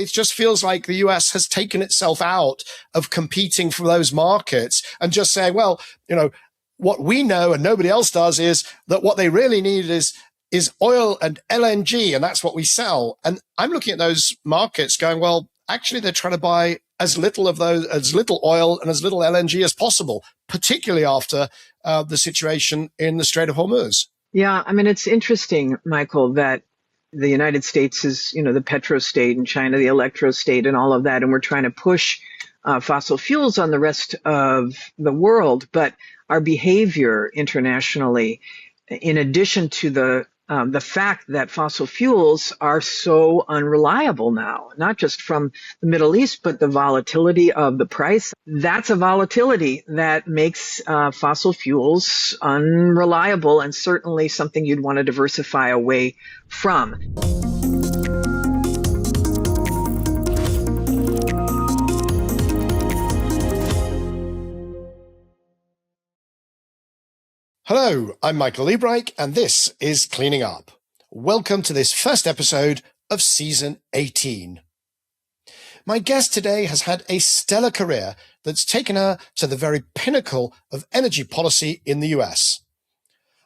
it just feels like the US has taken itself out of competing for those markets and just saying, well, what we know and nobody else does is that what they really need is oil and LNG, and that's what we sell. And I'm looking at those markets going, well, actually, they're trying to buy as little oil and as little LNG as possible, particularly after the situation in the Strait of Hormuz. Yeah, I mean, it's interesting, Michael, that the United States is, the petro state and China, the electro state and all of that. And we're trying to push fossil fuels on the rest of the world. But our behavior internationally, in addition to the fact that fossil fuels are so unreliable now, not just from the Middle East, but the volatility of the price. That's a volatility that makes fossil fuels unreliable and certainly something you'd want to diversify away from. Hello, I'm Michael Liebreich, and this is Cleaning Up. Welcome to this first episode of Season 18. My guest today has had a stellar career that's taken her to the very pinnacle of energy policy in the US.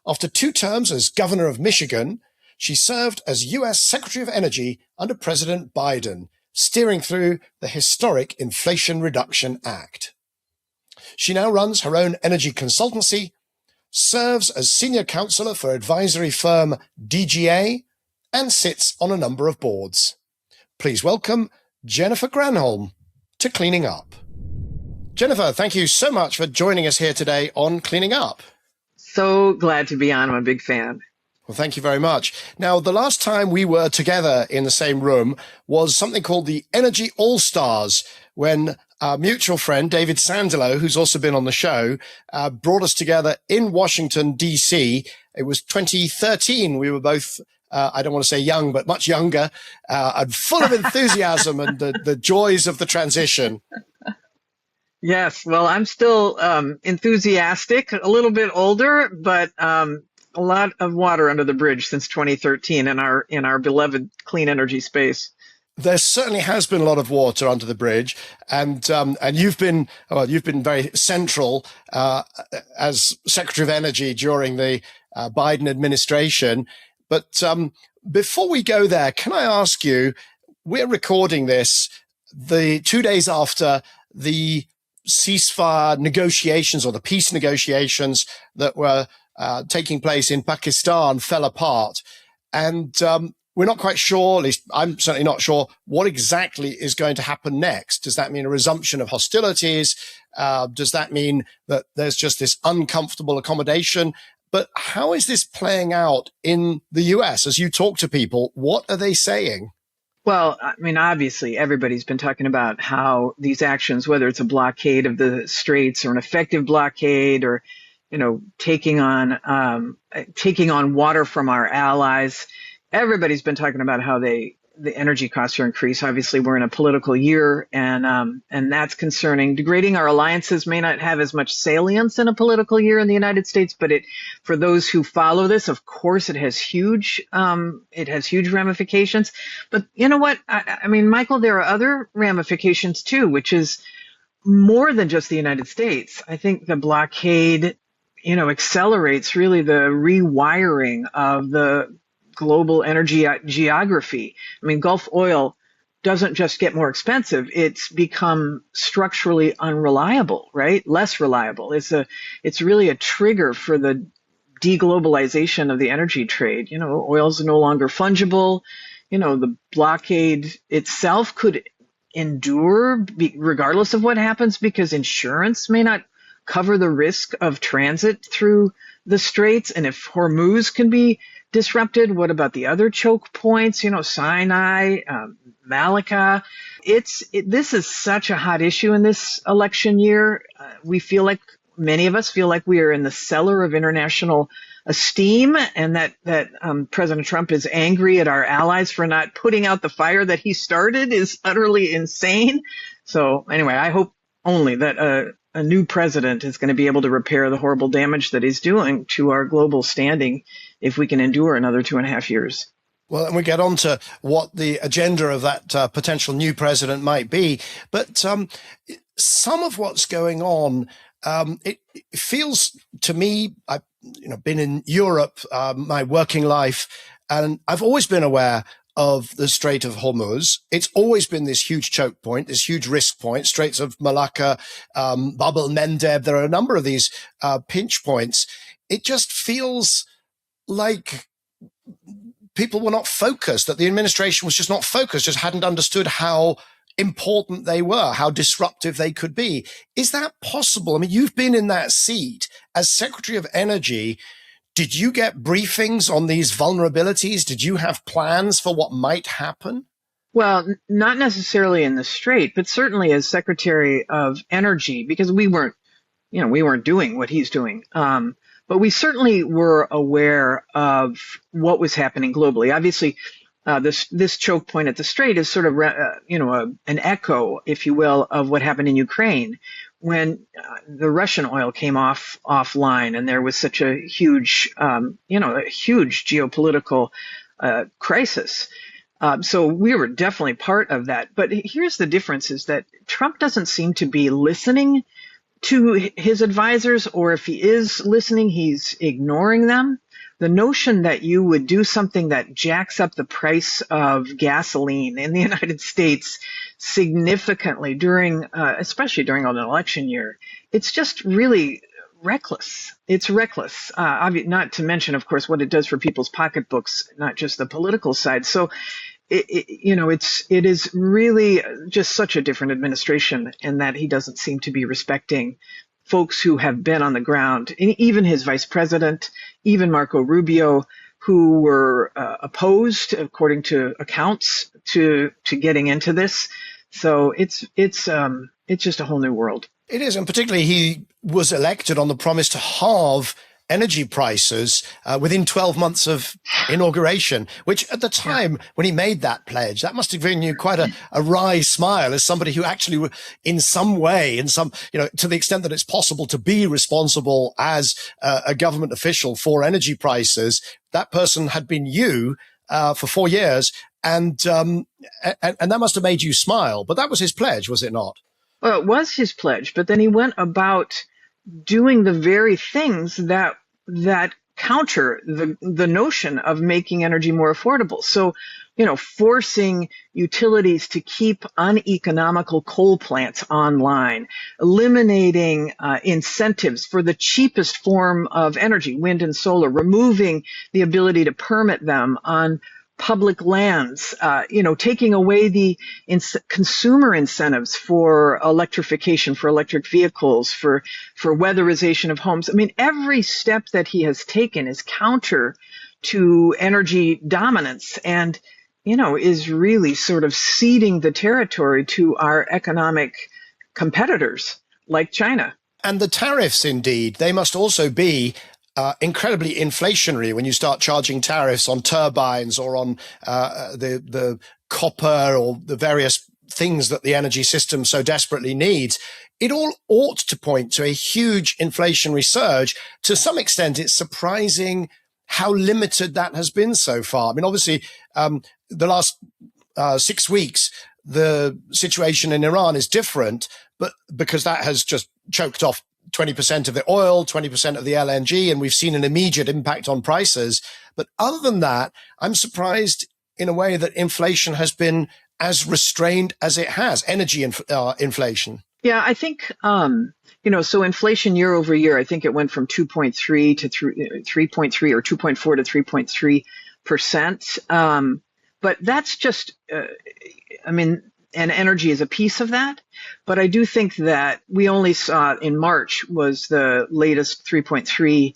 After 2 terms as governor of Michigan, she served as US Secretary of Energy under President Biden, steering through the historic Inflation Reduction Act. She now runs her own energy consultancy, serves as senior counselor for advisory firm DGA, and sits on a number of boards. Please welcome Jennifer Granholm to Cleaning Up. Jennifer, thank you so much for joining us here today on Cleaning Up. So glad to be on. I'm a big fan. Well, thank you very much. Now, the last time we were together in the same room was something called the Energy All-Stars, when our mutual friend, David Sandilo, who's also been on the show, brought us together in Washington, D.C. It was 2013. We were both, I don't want to say young, but much younger, and full of enthusiasm and the joys of the transition. Yes, well, I'm still enthusiastic, a little bit older, but a lot of water under the bridge since 2013 in our beloved clean energy space. There certainly has been a lot of water under the bridge, and you've been very central as Secretary of Energy during the Biden administration. But before we go there, can I ask you? We're recording this the 2 days after the ceasefire negotiations or the peace negotiations that were taking place in Pakistan fell apart, and we're not quite sure, at least I'm certainly not sure, what exactly is going to happen next. Does that mean a resumption of hostilities? Does that mean that there's just this uncomfortable accommodation? But how is this playing out in the US? As you talk to people, what are they saying? Well, I mean, obviously, everybody's been talking about how these actions, whether it's a blockade of the straits or an effective blockade or, taking on water from our allies, everybody's been talking about how the energy costs are increased. Obviously, we're in a political year, and that's concerning. Degrading our alliances may not have as much salience in a political year in the United States, but for those who follow this, of course, it has huge ramifications. But you know what? I mean, Michael, there are other ramifications too, which is more than just the United States. I think the blockade, accelerates really the rewiring of the global energy geography. I mean, Gulf oil doesn't just get more expensive, it's become structurally unreliable, right? Less reliable. It's really a trigger for the deglobalization of the energy trade. Oil's no longer fungible. The blockade itself could endure regardless of what happens, because insurance may not cover the risk of transit through the straits. And if Hormuz can be disrupted, what about the other choke points? Sinai, Malacca. This is such a hot issue in this election year. Many of us feel like we are in the cellar of international esteem, and that President Trump is angry at our allies for not putting out the fire that he started is utterly insane. So anyway, I hope only that a new president is going to be able to repair the horrible damage that he's doing to our global standing if we can endure another 2.5 years. Well, and we get on to what the agenda of that potential new president might be. But some of what's going on, it feels to me, I've been in Europe my working life, and I've always been aware of the Strait of Hormuz. It's always been this huge choke point, this huge risk point, Straits of Malacca, Bab el-Mandeb. There are a number of these pinch points. It just feels like people were not focused, that the administration was just not focused, just hadn't understood how important they were, how disruptive they could be. Is that possible? I mean, you've been in that seat as Secretary of Energy. Did you get briefings on these vulnerabilities? Did you have plans for what might happen? Well, not necessarily in the Strait, but certainly as Secretary of Energy, because we weren't doing what he's doing. But we certainly were aware of what was happening globally. Obviously, this choke point at the Strait is sort of, an echo, if you will, of what happened in Ukraine when the Russian oil came offline, and there was such a huge, geopolitical crisis. So we were definitely part of that. But here's the difference: is that Trump doesn't seem to be listening to his advisors, or if he is listening, he's ignoring them. The notion that you would do something that jacks up the price of gasoline in the United States significantly especially during an election year, it's just really reckless. It's reckless. Not to mention, of course, what it does for people's pocketbooks, not just the political side. So it is really just such a different administration in that he doesn't seem to be respecting folks who have been on the ground, and even his vice president, even Marco Rubio, who were opposed, according to accounts, to getting into this. So it's just a whole new world. It is, and particularly he was elected on the promise to halve energy prices within 12 months of inauguration, which at the time when he made that pledge, that must have given you quite a wry smile as somebody who actually in some way, to the extent that it's possible to be responsible as a government official for energy prices, that person had been you for 4 years. And that must have made you smile. But that was his pledge, was it not? Well, it was his pledge, but then he went about doing the very things that counter the notion of making energy more affordable. So, forcing utilities to keep uneconomical coal plants online, eliminating incentives for the cheapest form of energy, wind and solar, removing the ability to permit them on public lands, taking away the consumer incentives for electrification, for electric vehicles, for weatherization of homes. I mean, every step that he has taken is counter to energy dominance and, is really sort of ceding the territory to our economic competitors like China. And the tariffs, indeed, they must also be incredibly inflationary when you start charging tariffs on turbines or on the copper or the various things that the energy system so desperately needs. It all ought to point to a huge inflationary surge. To some extent, it's surprising how limited that has been so far. I mean, obviously, the last 6 weeks, the situation in Iran is different, but because that has just choked off 20% of the oil, 20% of the LNG, and we've seen an immediate impact on prices. But other than that, I'm surprised in a way that inflation has been as restrained as it has, energy inflation. Yeah, I think, so inflation year over year, I think it went from 2.3 to 3.3 or 2.4 to 3.3%. But that's just, and energy is a piece of that. But I do think that we only saw in March was the latest 3.3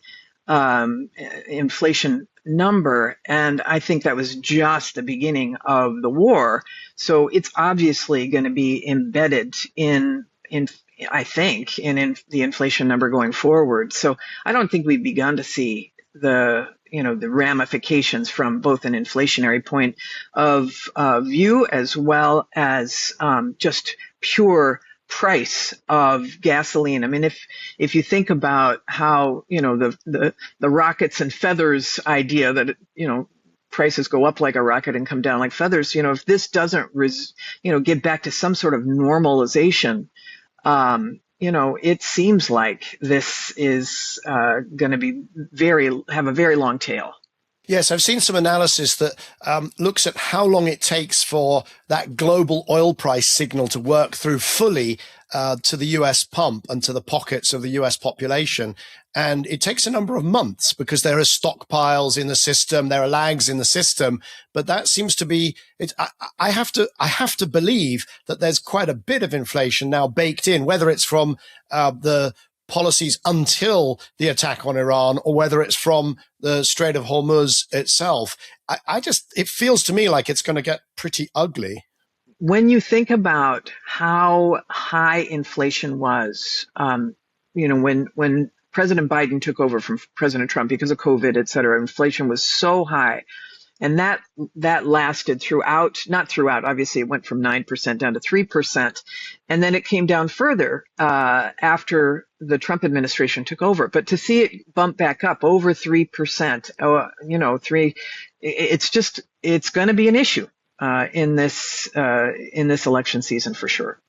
inflation number. And I think that was just the beginning of the war. So it's obviously going to be embedded in the inflation number going forward. So I don't think we've begun to see the ramifications from both an inflationary point of view as well as just pure price of gasoline. I mean, if you think about how, the rockets and feathers idea that, prices go up like a rocket and come down like feathers. If this doesn't, get back to some sort of normalization, it seems like this is going to have a very long tail. Yes, I've seen some analysis that looks at how long it takes for that global oil price signal to work through fully to the US pump and to the pockets of the US population. And it takes a number of months because there are stockpiles in the system, there are lags in the system. But that seems to be it. I have to believe that there's quite a bit of inflation now baked in, whether it's from the policies until the attack on Iran or whether it's from the Strait of Hormuz itself. It feels to me like it's going to get pretty ugly. When you think about how high inflation was, when President Biden took over from President Trump because of COVID, et cetera, inflation was so high. And that lasted not throughout, obviously it went from 9% down to 3%. And then it came down further after the Trump administration took over. But to see it bump back up over 3%, it's going to be an issue in this election season for sure.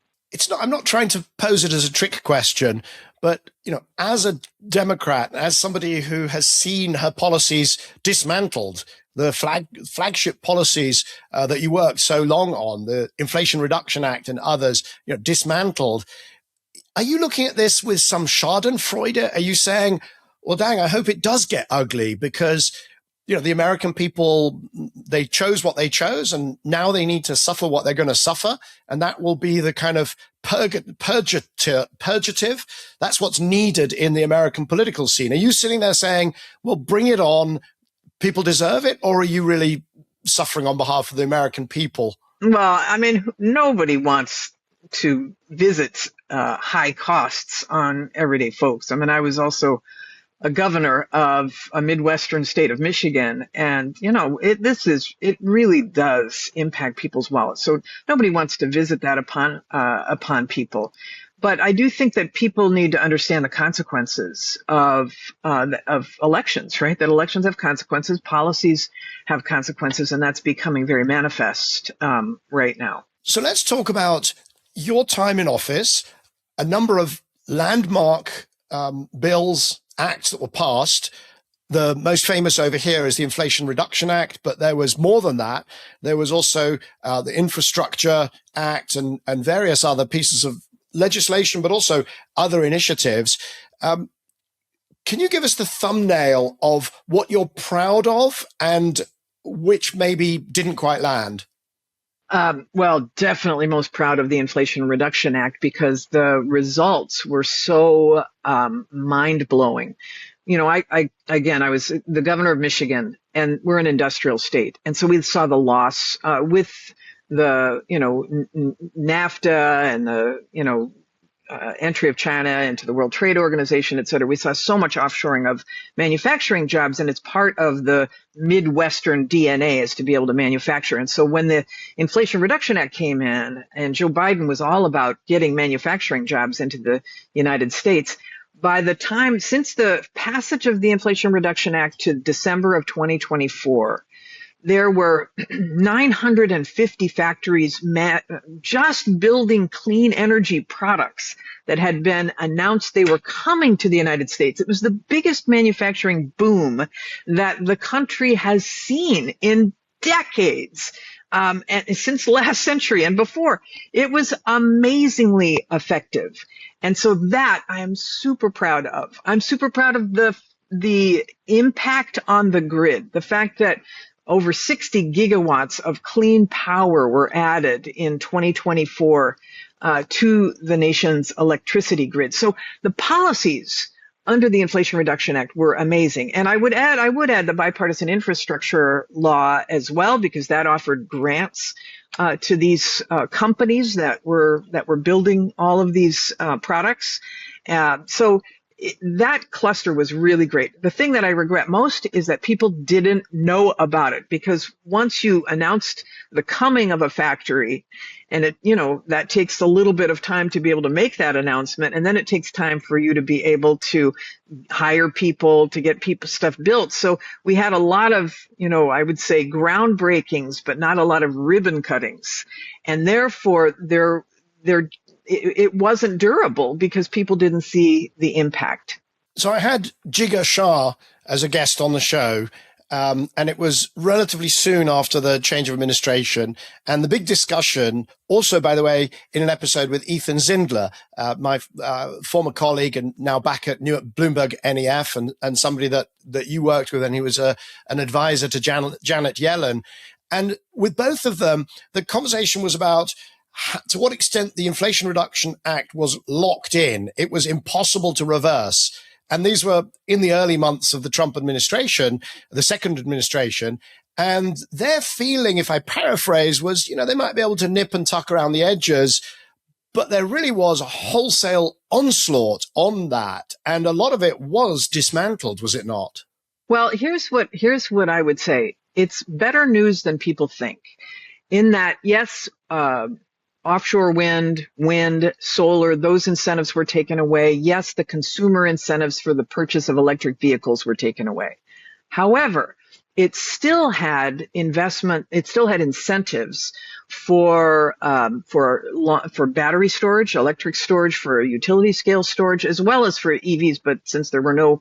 I'm not trying to pose it as a trick question, but, as a Democrat, as somebody who has seen her policies dismantled, the flagship policies that you worked so long on, the Inflation Reduction Act and others, dismantled. Are you looking at this with some schadenfreude? Are you saying, well, dang, I hope it does get ugly because, the American people, they chose what they chose and now they need to suffer what they're going to suffer. And that will be the kind of purgative. That's what's needed in the American political scene. Are you sitting there saying, well, bring it on, people deserve it? Or are you really suffering on behalf of the American people? Well, I mean, nobody wants to visit high costs on everyday folks. I mean, I was also a governor of a Midwestern state of Michigan. And, it really does impact people's wallets. So nobody wants to visit that upon people. But I do think that people need to understand the consequences of elections, right? That elections have consequences, policies have consequences, and that's becoming very manifest right now. So let's talk about your time in office, a number of landmark bills, acts that were passed. The most famous over here is the Inflation Reduction Act, but there was more than that. There was also the Infrastructure Act and various other pieces of legislation, but also other initiatives. Can you give us the thumbnail of what you're proud of and which maybe didn't quite land? Well, definitely most proud of the Inflation Reduction Act because the results were so mind-blowing. I was the governor of Michigan, and we're an industrial state, and so we saw the loss with the NAFTA and the entry of China into the World Trade Organization, et cetera. We saw so much offshoring of manufacturing jobs, and it's part of the Midwestern DNA is to be able to manufacture. And so when the Inflation Reduction Act came in and Joe Biden was all about getting manufacturing jobs into the United States, by the time since the passage of the Inflation Reduction Act to December of 2024, there were 950 factories just building clean energy products that had been announced they were coming to the United States. It was the biggest manufacturing boom that the country has seen in decades. And since last century and before, it was amazingly effective. And so that I am super proud of. I'm super proud of the impact on the grid, the fact that over 60 gigawatts of clean power were added in 2024 to the nation's electricity grid. So the policies under the Inflation Reduction Act were amazing. And I would add the bipartisan infrastructure law as well, because that offered grants to these companies that were building all of these products. So that cluster was really great. The thing that I regret most is that people didn't know about it, because once you announced the coming of a factory, and that takes a little bit of time to be able to make that announcement, and then it takes time for you to be able to hire people, to get people stuff built. So we had a lot of, I would say groundbreakings, but not a lot of ribbon cuttings, and therefore it wasn't durable because people didn't see the impact. So I had Jigar Shah as a guest on the show, and it was relatively soon after the change of administration. And the big discussion, also, by the way, in an episode with Ethan Zindler, my former colleague and now back at Bloomberg NEF, and somebody that you worked with, and he was an advisor to Janet Yellen. And with both of them, the conversation was about to what extent the Inflation Reduction Act was locked in. It was impossible to reverse. And these were in the early months of the Trump administration, the second administration. And their feeling, if I paraphrase, was, they might be able to nip and tuck around the edges, but there really was a wholesale onslaught on that. And a lot of it was dismantled, was it not? Well, here's what I would say. It's better news than people think, in that, yes, offshore wind, solar, those incentives were taken away. Yes, the consumer incentives for the purchase of electric vehicles were taken away. However, it still had incentives for battery storage, electric storage, for utility scale storage, as well as for EVs. But since there were no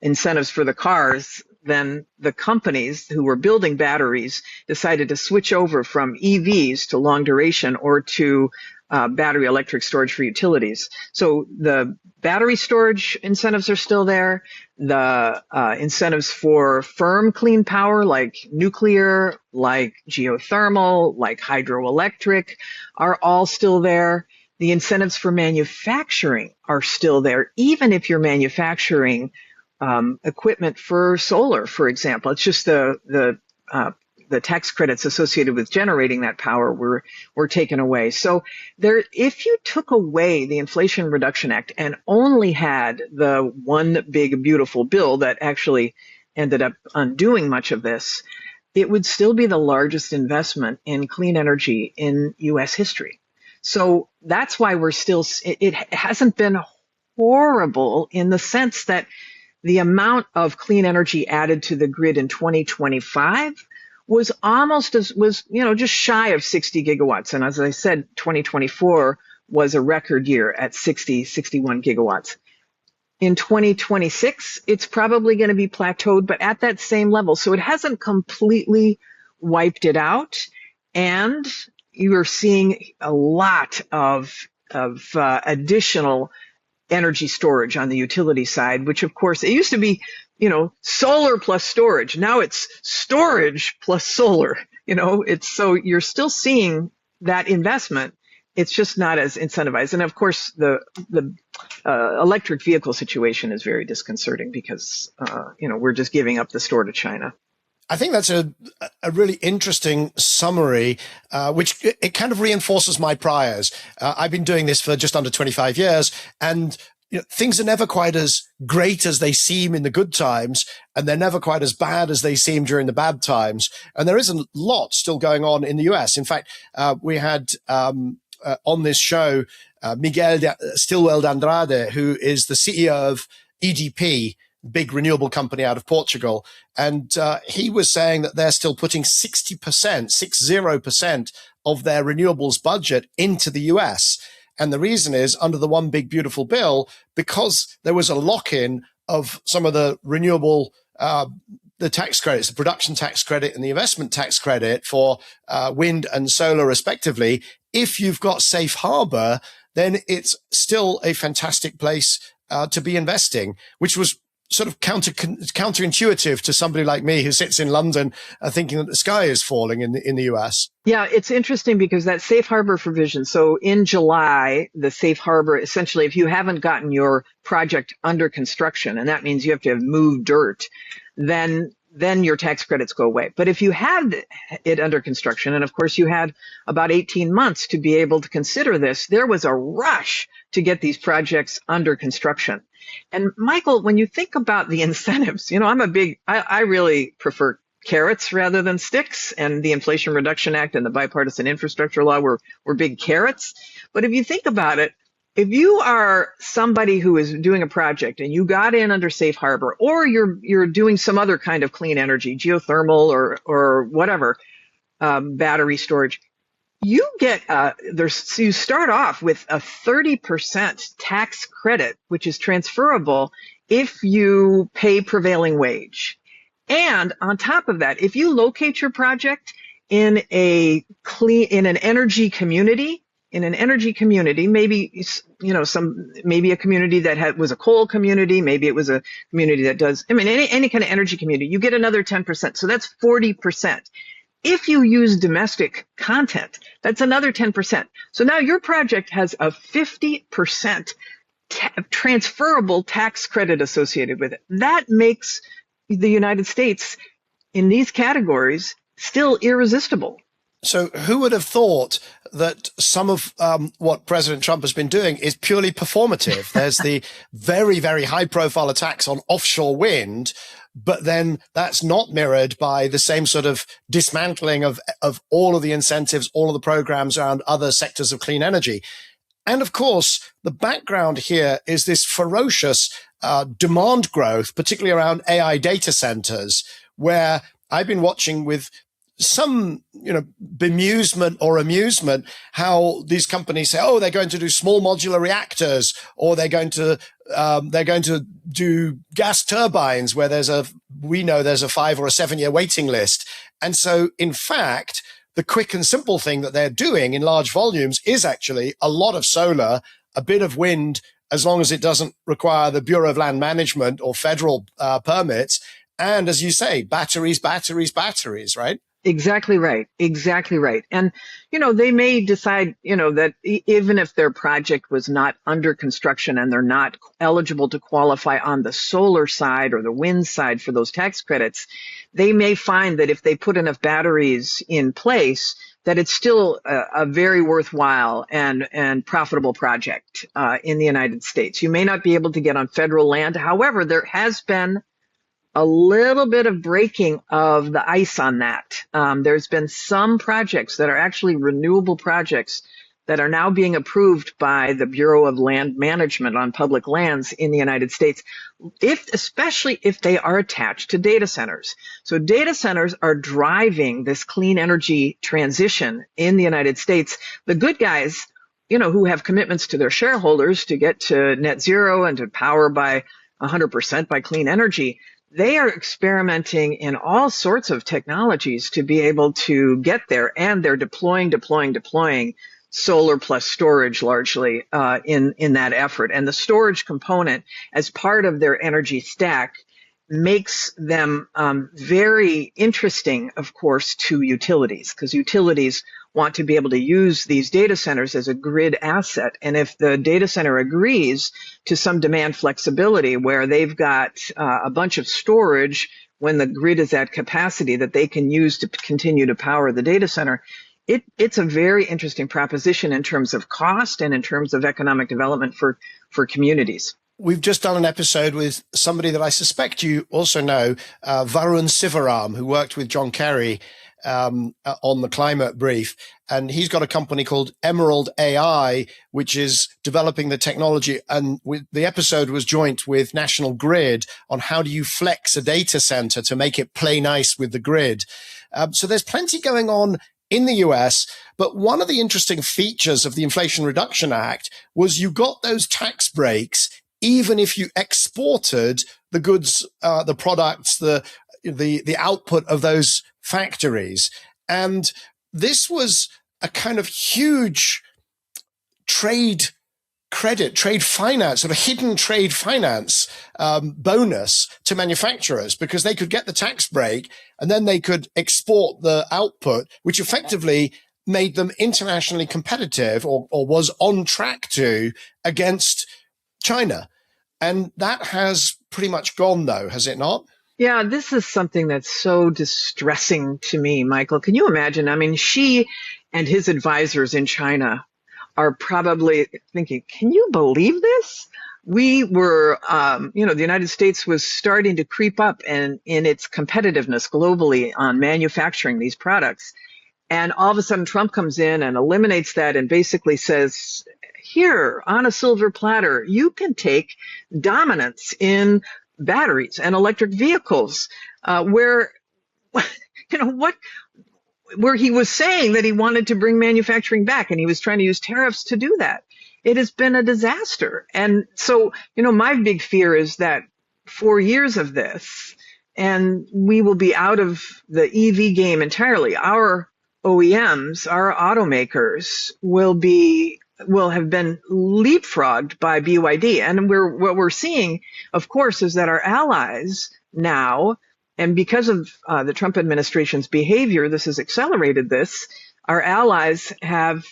incentives for the cars, then the companies who were building batteries decided to switch over from EVs to long duration or to battery electric storage for utilities. So the battery storage incentives are still there. The incentives for firm clean power, like nuclear, like geothermal, like hydroelectric, are all still there. The incentives for manufacturing are still there, even if you're manufacturing equipment for solar, for example. It's just the tax credits associated with generating that power were taken away. So if you took away the Inflation Reduction Act and only had the one big beautiful bill that actually ended up undoing much of this, it would still be the largest investment in clean energy in U.S. history. So that's why it hasn't been horrible, in the sense that the amount of clean energy added to the grid in 2025 was just shy of 60 gigawatts. And as I said, 2024 was a record year at 61 gigawatts. In 2026, it's probably going to be plateaued, but at that same level. So it hasn't completely wiped it out. And you are seeing a lot of additional energy storage on the utility side, which of course, it used to be, solar plus storage. Now it's storage plus solar. So you're still seeing that investment. It's just not as incentivized. And of course, the electric vehicle situation is very disconcerting because, we're just giving up the store to China. I think that's a really interesting summary, which it kind of reinforces my priors. I've been doing this for just under 25 years, and things are never quite as great as they seem in the good times, and they're never quite as bad as they seem during the bad times. And there is a lot still going on in the US. In fact, we had on this show Miguel Stilwell de Andrade, who is the CEO of EDP, big renewable company out of Portugal. And he was saying that they're still putting 60% of their renewables budget into the US. And the reason is, under the one big beautiful bill, because there was a lock-in of some of the renewable, the tax credits, the production tax credit and the investment tax credit for wind and solar respectively. If you've got safe harbor, then it's still a fantastic place to be investing, which was sort of counterintuitive to somebody like me who sits in London thinking that the sky is falling in the US. Yeah, it's interesting because that safe harbor provision. So in July, the safe harbor, essentially, if you haven't gotten your project under construction, and that means you have to have moved dirt, then then your tax credits go away. But if you had it under construction, and of course you had about 18 months to be able to consider this, there was a rush to get these projects under construction. And Michael, when you think about the incentives, I really prefer carrots rather than sticks, and the Inflation Reduction Act and the bipartisan infrastructure law were big carrots. But if you think about it, if you are somebody who is doing a project and you got in under safe harbor, or you're doing some other kind of clean energy, geothermal or whatever, battery storage, you get you start off with a 30% tax credit, which is transferable if you pay prevailing wage. And on top of that, if you locate your project in an energy community, maybe maybe a community that was a coal community, maybe it was a community that does, any kind of energy community, you get another 10%. So that's 40%. If you use domestic content, that's another 10%. So now your project has a 50% transferable tax credit associated with it. That makes the United States in these categories still irresistible. So who would have thought that some of what President Trump has been doing is purely performative? There's the very, very high profile attacks on offshore wind, but then that's not mirrored by the same sort of dismantling of all of the incentives, all of the programs around other sectors of clean energy. And of course, the background here is this ferocious demand growth, particularly around AI data centers, where I've been watching with some, bemusement or amusement, how these companies say, oh, they're going to do small modular reactors, or they're going to do gas turbines where we know there's a 5 or a 7 year waiting list. And so in fact, the quick and simple thing that they're doing in large volumes is actually a lot of solar, a bit of wind, as long as it doesn't require the Bureau of Land Management or federal permits. And as you say, batteries, right? Exactly right. And, they may decide, that even if their project was not under construction and they're not eligible to qualify on the solar side or the wind side for those tax credits, they may find that if they put enough batteries in place, that it's still a very worthwhile and profitable project in the United States. You may not be able to get on federal land. However, there has been a little bit of breaking of the ice on that. There's been some projects that are actually renewable projects that are now being approved by the Bureau of Land Management on public lands in the United States, especially if they are attached to data centers. So data centers are driving this clean energy transition in the United States. The good guys, who have commitments to their shareholders to get to net zero and to power by 100% by clean energy, they are experimenting in all sorts of technologies to be able to get there, and they're deploying solar plus storage largely in that effort. And the storage component as part of their energy stack makes them very interesting, of course, to utilities, because utilities want to be able to use these data centers as a grid asset. And if the data center agrees to some demand flexibility where they've got a bunch of storage when the grid is at capacity that they can use to continue to power the data center, it's a very interesting proposition in terms of cost and in terms of economic development for communities. We've just done an episode with somebody that I suspect you also know, Varun Sivaram, who worked with John Kerry on the climate brief. And he's got a company called Emerald AI, which is developing the technology. And the episode was joint with National Grid on how do you flex a data center to make it play nice with the grid. So there's plenty going on in the US. But one of the interesting features of the Inflation Reduction Act was you got those tax breaks even if you exported the goods, the products, the output of those factories. And this was a kind of huge trade credit, trade finance, sort of hidden trade finance bonus to manufacturers, because they could get the tax break and then they could export the output, which effectively made them internationally competitive or was on track to against China. And that has pretty much gone, though, has it not? Yeah, this is something that's so distressing to me, Michael. Can you imagine? I mean, she and his advisors in China are probably thinking, can you believe this? We were, the United States was starting to creep up in its competitiveness globally on manufacturing these products. And all of a sudden, Trump comes in and eliminates that and basically says, here, on a silver platter, you can take dominance in batteries and electric vehicles, where, what where he was saying that he wanted to bring manufacturing back and he was trying to use tariffs to do that. It has been a disaster. And so, my big fear is that 4 years of this and we will be out of the EV game entirely. Our OEMs, our automakers will have been leapfrogged by BYD. And what we're seeing, of course, is that our allies now, and because of the Trump administration's behavior, this has accelerated this. Our allies have,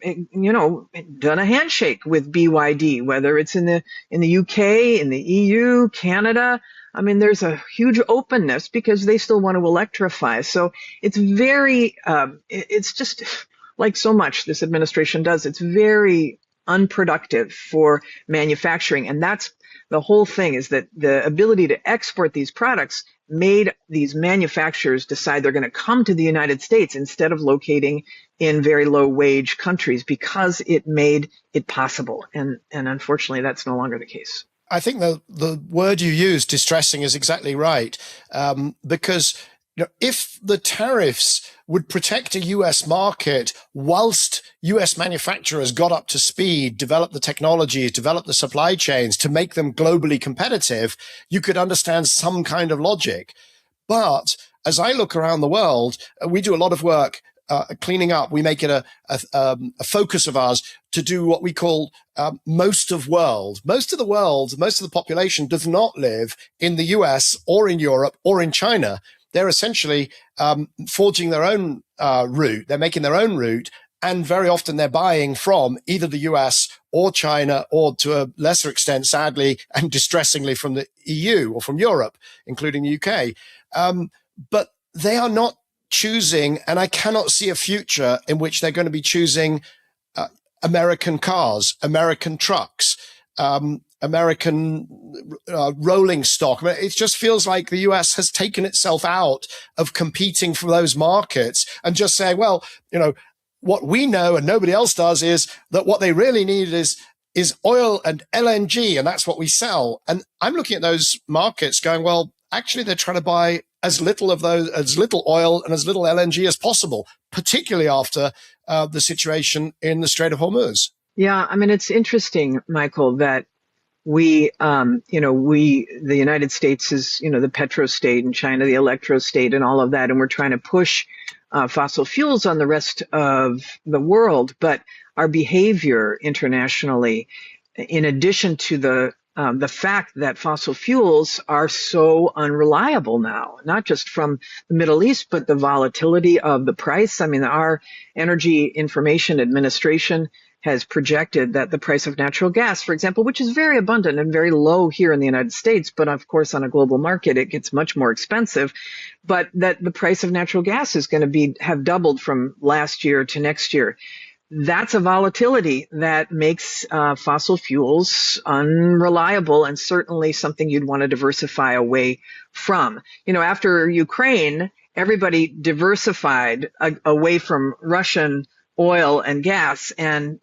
done a handshake with BYD, whether it's in the UK, in the EU, Canada. I mean, there's a huge openness because they still want to electrify. So it's it's just like so much this administration does. It's very unproductive for manufacturing. And that's the whole thing, is that the ability to export these products made these manufacturers decide they're going to come to the United States instead of locating in very low wage countries, because it made it possible. And unfortunately, that's no longer the case. I think the word you used, distressing, is exactly right. Because if the tariffs would protect a US market whilst US manufacturers got up to speed, developed the technologies, developed the supply chains to make them globally competitive, you could understand some kind of logic. But as I look around the world, we do a lot of work cleaning up. We make it a focus of ours to do what we call most of world. Most of the population does not live in the US or in Europe or in China. They're essentially forging their own route. They're making their own route. And very often they're buying from either the US or China, or to a lesser extent, sadly and distressingly, from the EU or from Europe, including the UK. But they are not choosing, and I cannot see a future in which they're going to be choosing American cars, American trucks, American rolling stock. I mean, it just feels like the US has taken itself out of competing for those markets and just saying, well, what we know and nobody else does is that what they really need is oil and LNG, and that's what we sell. And I'm looking at those markets going, well, actually they're trying to buy as little oil and as little LNG as possible, particularly after the situation in the Strait of Hormuz. Yeah, I mean, it's interesting, Michael, that the United States is, the petro state, and China, the electro state, and all of that. And we're trying to push fossil fuels on the rest of the world. But our behavior internationally, in addition to the fact that fossil fuels are so unreliable now, not just from the Middle East, but the volatility of the price. I mean, our Energy Information Administration has projected that the price of natural gas, for example, which is very abundant and very low here in the United States, but of course on a global market, it gets much more expensive, but that the price of natural gas is going to have doubled from last year to next year. That's a volatility that makes fossil fuels unreliable, and certainly something you'd want to diversify away from. After Ukraine, everybody diversified away from Russian oil and gas, and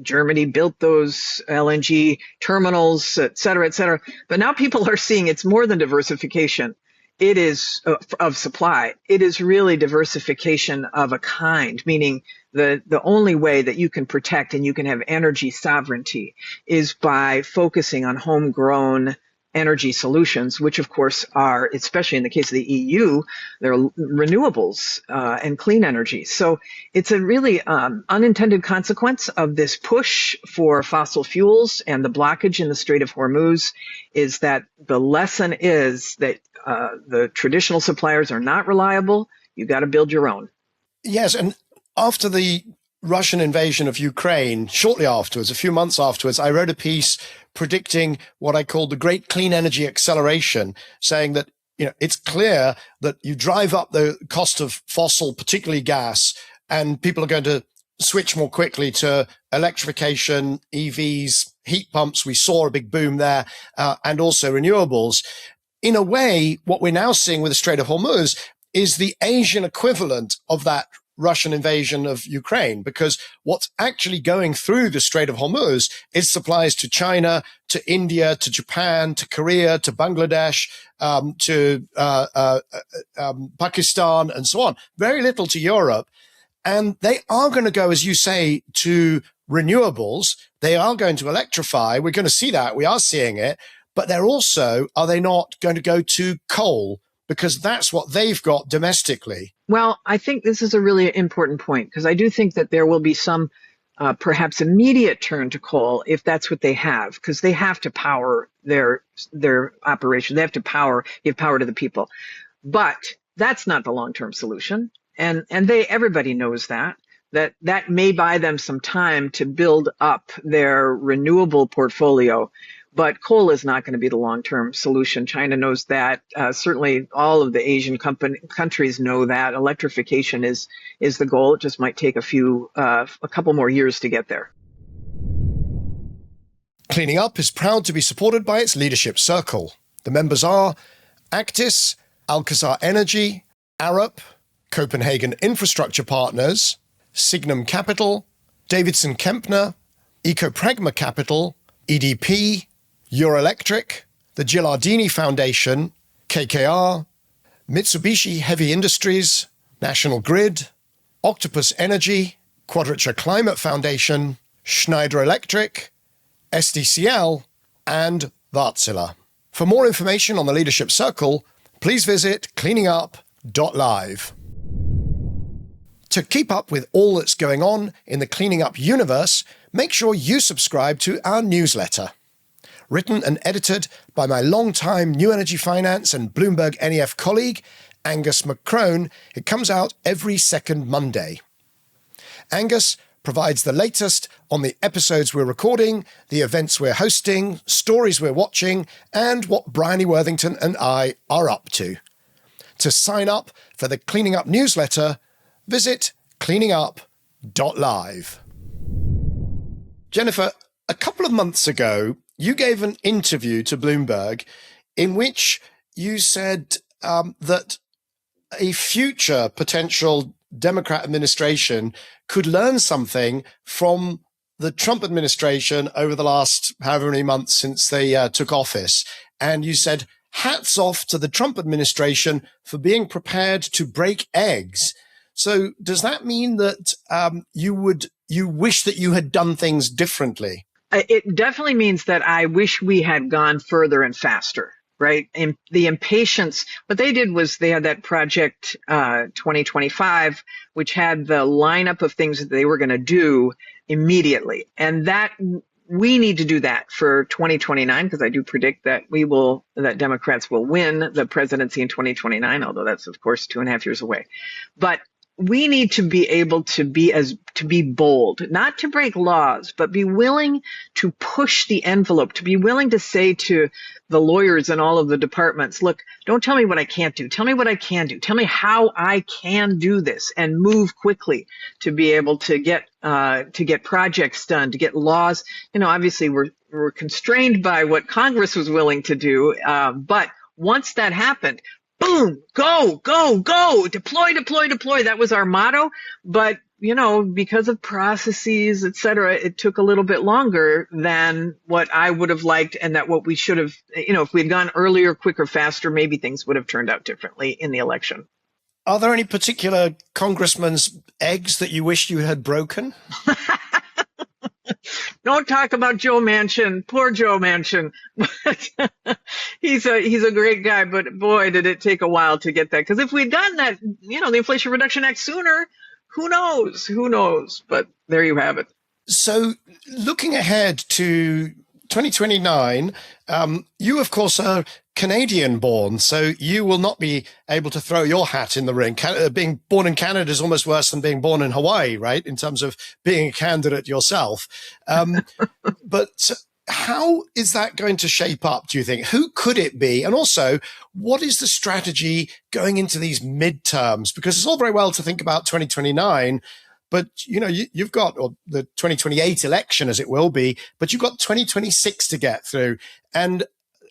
Germany built those LNG terminals, et cetera, but now people are seeing it's more than diversification. It is of supply. It is really diversification of a kind, meaning the only way that you can protect and you can have energy sovereignty is by focusing on homegrown energy solutions, which of course are, especially in the case of the EU, they're renewables and clean energy. So it's a really unintended consequence of this push for fossil fuels, and the blockage in the Strait of Hormuz is that the lesson is that the traditional suppliers are not reliable. You got to build your own. Yes, and after the Russian invasion of Ukraine, shortly afterwards, a few months afterwards, I wrote a piece predicting what I called the Great Clean Energy Acceleration, saying that it's clear that you drive up the cost of fossil, particularly gas, and people are going to switch more quickly to electrification, EVs, heat pumps. We saw a big boom there, and also renewables. In a way, what we're now seeing with the Strait of Hormuz is the Asian equivalent of that Russian invasion of Ukraine, because what's actually going through the Strait of Hormuz is supplies to China, to India, to Japan, to Korea, to Bangladesh, to Pakistan, and so on. Very little to Europe. And they are going to go, as you say, to renewables. They are going to electrify. We're going to see that. We are seeing it. But they're also, are they not going to go to coal? Because that's what they've got domestically. Well, I think this is a really important point, because I do think that there will be some perhaps immediate turn to coal if that's what they have, because they have to power their operation. They have to give power to the people. But that's not the long-term solution. And everybody knows that may buy them some time to build up their renewable portfolio. But coal is not going to be the long-term solution. China knows that. Certainly all of the Asian countries know that. Electrification is the goal. It just might take a couple more years to get there. Cleaning Up is proud to be supported by its leadership circle. The members are Actis, Alcazar Energy, Arup, Copenhagen Infrastructure Partners, Signum Capital, Davidson Kempner, Ecopragma Capital, EDP, Euroelectric, the Gilardini Foundation, KKR, Mitsubishi Heavy Industries, National Grid, Octopus Energy, Quadrature Climate Foundation, Schneider Electric, SDCL, and Wärtsilä. For more information on the Leadership Circle, please visit cleaningup.live. To keep up with all that's going on in the Cleaning Up universe, make sure you subscribe to our newsletter. Written and edited by my longtime New Energy Finance and Bloomberg NEF colleague, Angus McCrone, it comes out every second Monday. Angus provides the latest on the episodes we're recording, the events we're hosting, stories we're watching, and what Bryony Worthington and I are up to. To sign up for the Cleaning Up newsletter, visit cleaningup.live. Jennifer, a couple of months ago, you gave an interview to Bloomberg in which you said that a future potential Democrat administration could learn something from the Trump administration over the last however many months since they took office. And you said, hats off to the Trump administration for being prepared to break eggs. So does that mean that you wish that you had done things differently? It definitely means that I wish we had gone further and faster, right? And the impatience, what they did was they had that project 2025, which had the lineup of things that they were going to do immediately. And that we need to do that for 2029, because I do predict that that Democrats will win the presidency in 2029, although that's, of course, 2.5 years away. But we need to be able to be bold, not to break laws, but be willing to push the envelope, to be willing to say to the lawyers in all of the departments, look, don't tell me what I can't do. Tell me what I can do. Tell me how I can do this, and move quickly to be able to get projects done, to get laws. Obviously we're constrained by what Congress was willing to do. But once that happened, boom, go, deploy. That was our motto. But, because of processes, et cetera, it took a little bit longer than what I would have liked, and that what we should have, if we had gone earlier, quicker, faster, maybe things would have turned out differently in the election. Are there any particular congressman's eggs that you wish you had broken? Don't talk about Joe Manchin. Poor Joe Manchin. He's a great guy, but boy, did it take a while to get that. Because if we'd done that, the Inflation Reduction Act sooner, who knows? But there you have it. So looking ahead to 2029, you, of course, are Canadian born, so you will not be able to throw your hat in the ring. Being born in Canada is almost worse than being born in Hawaii, right? In terms of being a candidate yourself. But How is that going to shape up, do you think? Who could it be? And also, what is the strategy going into these midterms? Because it's all very well to think about 2029, but you've got, or the 2028 election as it will be, but you've got 2026 to get through. And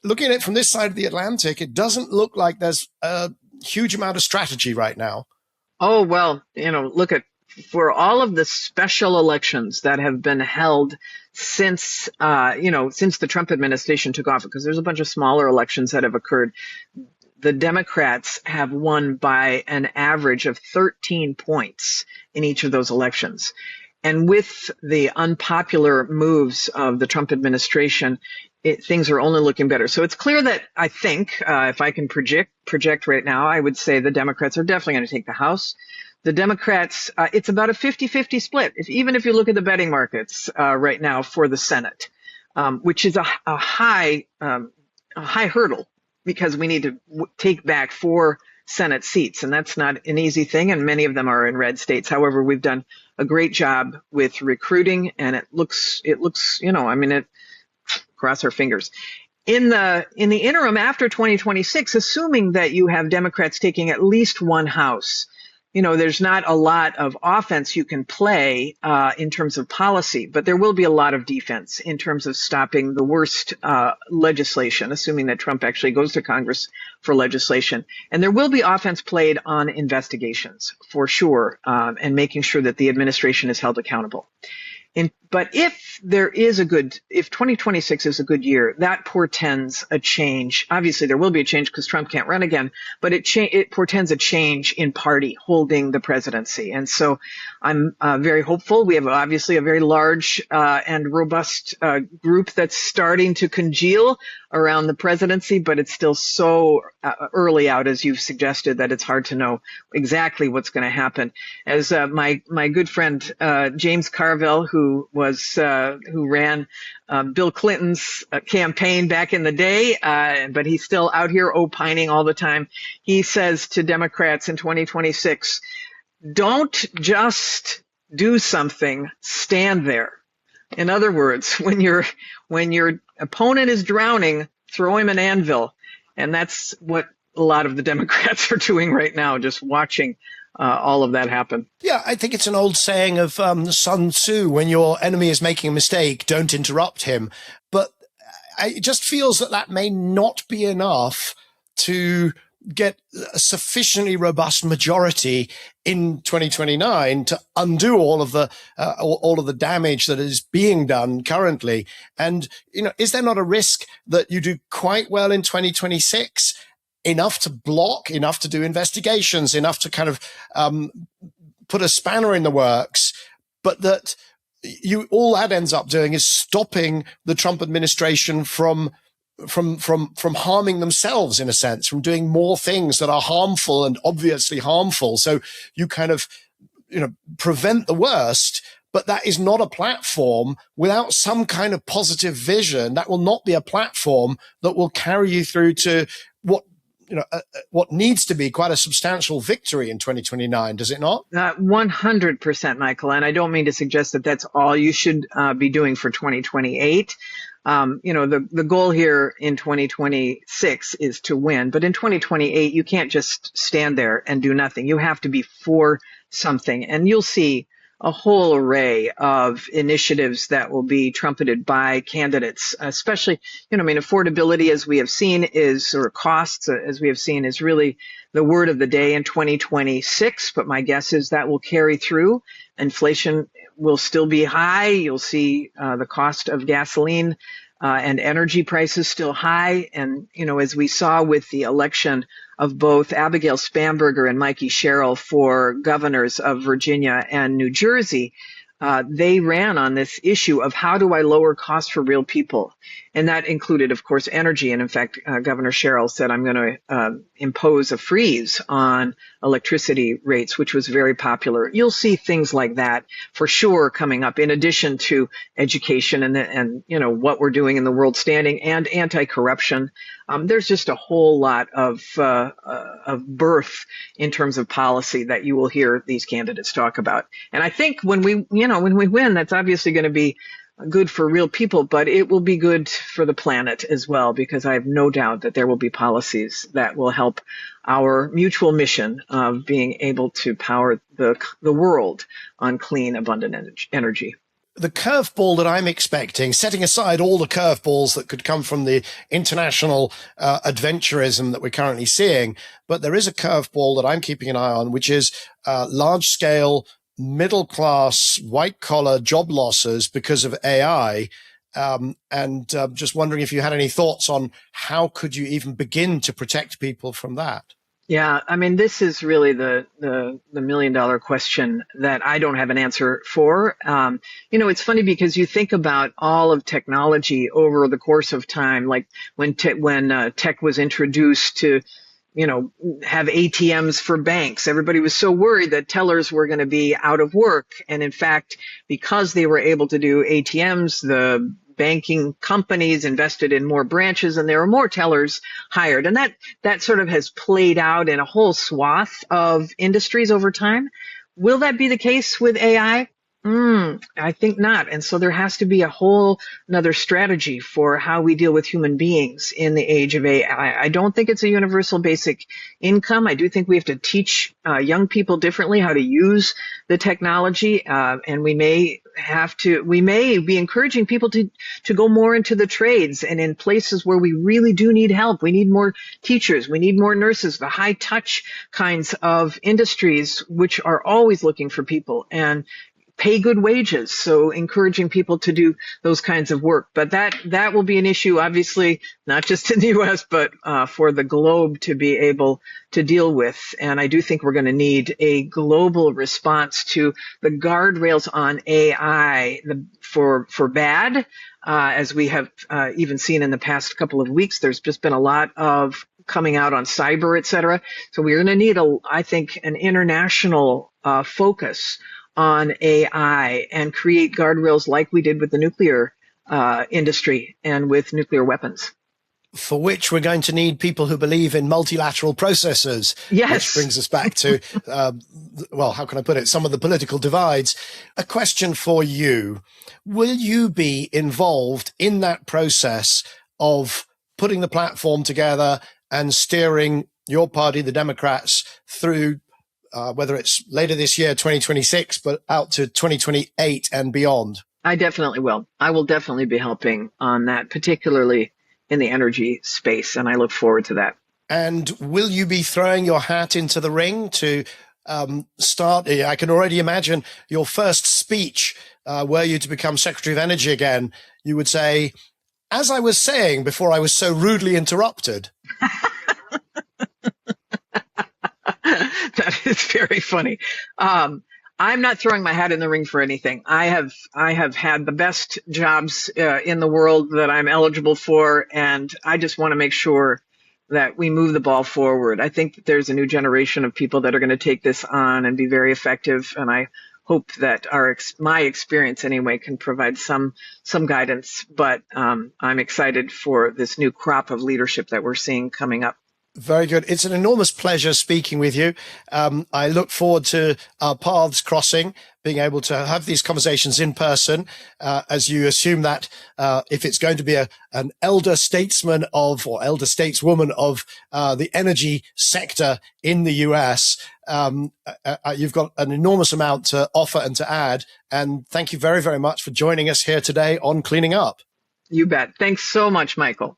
looking at it from this side of the Atlantic, it doesn't look like there's a huge amount of strategy right now. Oh, well, look at for all of the special elections that have been held since the Trump administration took office, because there's a bunch of smaller elections that have occurred. The Democrats have won by an average of 13 points in each of those elections. And with the unpopular moves of the Trump administration, things are only looking better. So it's clear that I think, if I can project right now, I would say the Democrats are definitely going to take the House. The Democrats, it's about a 50-50 split, even if you look at the betting markets right now for the Senate, which is a high hurdle, because we need to take back 4 Senate seats, and that's not an easy thing, and many of them are in red states. However, we've done a great job with recruiting, and it looks, cross our fingers. In the interim after 2026, assuming that you have Democrats taking at least one House, there's not a lot of offense you can play in terms of policy, but there will be a lot of defense in terms of stopping the worst legislation, assuming that Trump actually goes to Congress for legislation. And there will be offense played on investigations, for sure, and making sure that the administration is held accountable. But if 2026 is a good year, that portends a change. Obviously, there will be a change because Trump can't run again, but it portends a change in party holding the presidency. And so I'm very hopeful. We have obviously a very large and robust group that's starting to congeal around the presidency, but it's still so early out, as you've suggested, that it's hard to know exactly what's going to happen. As my good friend James Carville, who ran Bill Clinton's campaign back in the day, but he's still out here opining all the time. He says to Democrats in 2026, don't just do something, stand there. In other words, when your opponent is drowning, throw him an anvil. And that's what a lot of the Democrats are doing right now, just watching all of that happen. Yeah, I think it's an old saying of Sun Tzu: when your enemy is making a mistake, don't interrupt him. But it just feels that may not be enough to get a sufficiently robust majority in 2029 to undo all of the damage that is being done currently. And is there not a risk that you do quite well in 2026? Enough to block, enough to do investigations, enough to kind of put a spanner in the works, but that all that ends up doing is stopping the Trump administration from harming themselves, in a sense, from doing more things that are harmful and obviously harmful. So you kind of prevent the worst. But that is not a platform without some kind of positive vision. That will not be a platform that will carry you through to what needs to be quite a substantial victory in 2029, does it not? 100%, Michael. And I don't mean to suggest that that's all you should be doing for 2028. The goal here in 2026 is to win. But in 2028, you can't just stand there and do nothing. You have to be for something. And you'll see a whole array of initiatives that will be trumpeted by candidates, especially, affordability, as we have seen, or costs, as we have seen, is really the word of the day in 2026. But my guess is that will carry through. Inflation will still be high. You'll see the cost of gasoline and energy prices still high. And, as we saw with the election of both Abigail Spanberger and Mikey Sherrill for governors of Virginia and New Jersey, they ran on this issue of how do I lower costs for real people? And that included, of course, energy. And in fact, Governor Sherrill said, I'm going to impose a freeze on electricity rates, which was very popular. You'll see things like that for sure coming up, in addition to education and what we're doing in the world standing and anti-corruption. There's just a whole lot of birth in terms of policy that you will hear these candidates talk about. And I think when we win, that's obviously going to be good for real people, but it will be good for the planet as well, because I have no doubt that there will be policies that will help our mutual mission of being able to power the world on clean, abundant energy. The curveball that I'm expecting, setting aside all the curveballs that could come from the international adventurism that we're currently seeing, but there is a curveball that I'm keeping an eye on, which is large-scale, middle-class, white-collar job losses because of AI. Just wondering if you had any thoughts on how could you even begin to protect people from that? Yeah, I mean, this is really the million-dollar question that I don't have an answer for. It's funny because you think about all of technology over the course of time, like when tech was introduced to, have ATMs for banks. Everybody was so worried that tellers were going to be out of work. And in fact, because they were able to do ATMs, the banking companies invested in more branches and there were more tellers hired. And that sort of has played out in a whole swath of industries over time. Will that be the case with AI? I think not. And so there has to be a whole another strategy for how we deal with human beings in the age of AI. I don't think it's a universal basic income. I do think we have to teach young people differently how to use the technology. And we may be encouraging people to go more into the trades and in places where we really do need help. We need more teachers. We need more nurses, the high touch kinds of industries, which are always looking for people and pay good wages. So encouraging people to do those kinds of work. But that will be an issue, obviously, not just in the U.S., but for the globe to be able to deal with. And I do think we're going to need a global response to the guardrails on AI for bad. As we have even seen in the past couple of weeks, there's just been a lot of coming out on cyber, et cetera. So we're going to need, I think, an international focus on AI and create guardrails like we did with the nuclear industry and with nuclear weapons. For which we're going to need people who believe in multilateral processes. Yes. Which brings us back to, how can I put it? Some of the political divides. A question for you. Will you be involved in that process of putting the platform together and steering your party, the Democrats, through whether it's later this year, 2026, but out to 2028 and beyond? I definitely will. I will definitely be helping on that, particularly in the energy space, and I look forward to that. And will you be throwing your hat into the ring to start? I can already imagine your first speech, were you to become Secretary of Energy again, you would say, as I was saying before I was so rudely interrupted. That is very funny. I'm not throwing my hat in the ring for anything. I have had the best jobs in the world that I'm eligible for, and I just want to make sure that we move the ball forward. I think that there's a new generation of people that are going to take this on and be very effective, and I hope that my experience anyway can provide some guidance. But I'm excited for this new crop of leadership that we're seeing coming up. Very good. It's an enormous pleasure speaking with you. I look forward to our paths crossing, being able to have these conversations in person, as you assume that if it's going to be an elder statesman or elder stateswoman of the energy sector in the US, you've got an enormous amount to offer and to add. And thank you very, very much for joining us here today on Cleaning Up. You bet. Thanks so much, Michael.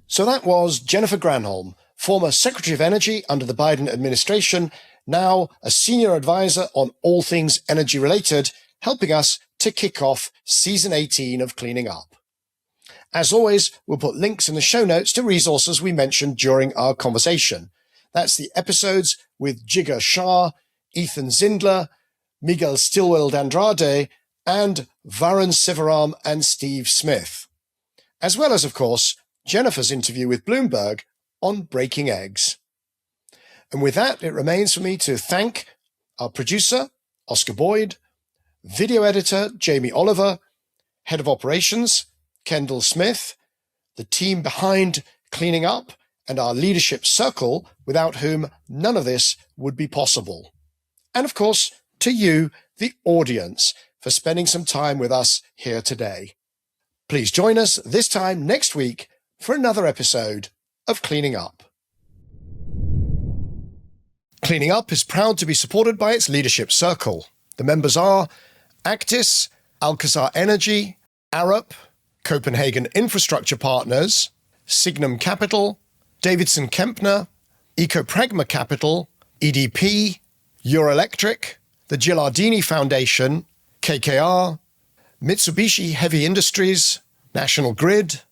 So that was Jennifer Granholm, former Secretary of Energy under the Biden administration, now a senior advisor on all things energy related, helping us to kick off season 18 of Cleaning Up. As always, we'll put links in the show notes to resources we mentioned during our conversation. That's the episodes with Jigar Shah, Ethan Zindler, Miguel Stilwell-Andrade, and Varun Sivaram and Steve Smith. As well as, of course, Jennifer's interview with Bloomberg on breaking eggs. And with that, it remains for me to thank our producer, Oscar Boyd, video editor, Jamie Oliver, head of operations, Kendall Smith, the team behind Cleaning Up, and our leadership circle, without whom none of this would be possible. And of course, to you, the audience, for spending some time with us here today. Please join us this time next week for another episode of Cleaning Up. Cleaning Up is proud to be supported by its leadership circle. The members are Actis, Alcazar Energy, Arup, Copenhagen Infrastructure Partners, Signum Capital, Davidson Kempner, Ecopragma Capital, EDP, Euroelectric, the Gilardini Foundation, KKR, Mitsubishi Heavy Industries, National Grid,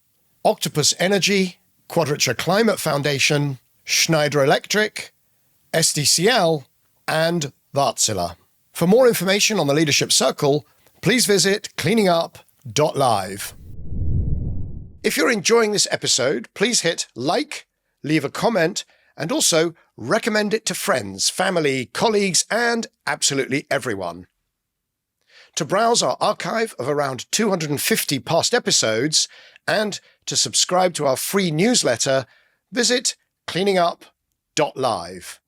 Octopus Energy, Quadrature Climate Foundation, Schneider Electric, SDCL, and Wärtsilä. For more information on the Leadership Circle, please visit cleaningup.live. If you're enjoying this episode, please hit like, leave a comment, and also recommend it to friends, family, colleagues, and absolutely everyone. To browse our archive of around 250 past episodes and to subscribe to our free newsletter, visit cleaningup.live.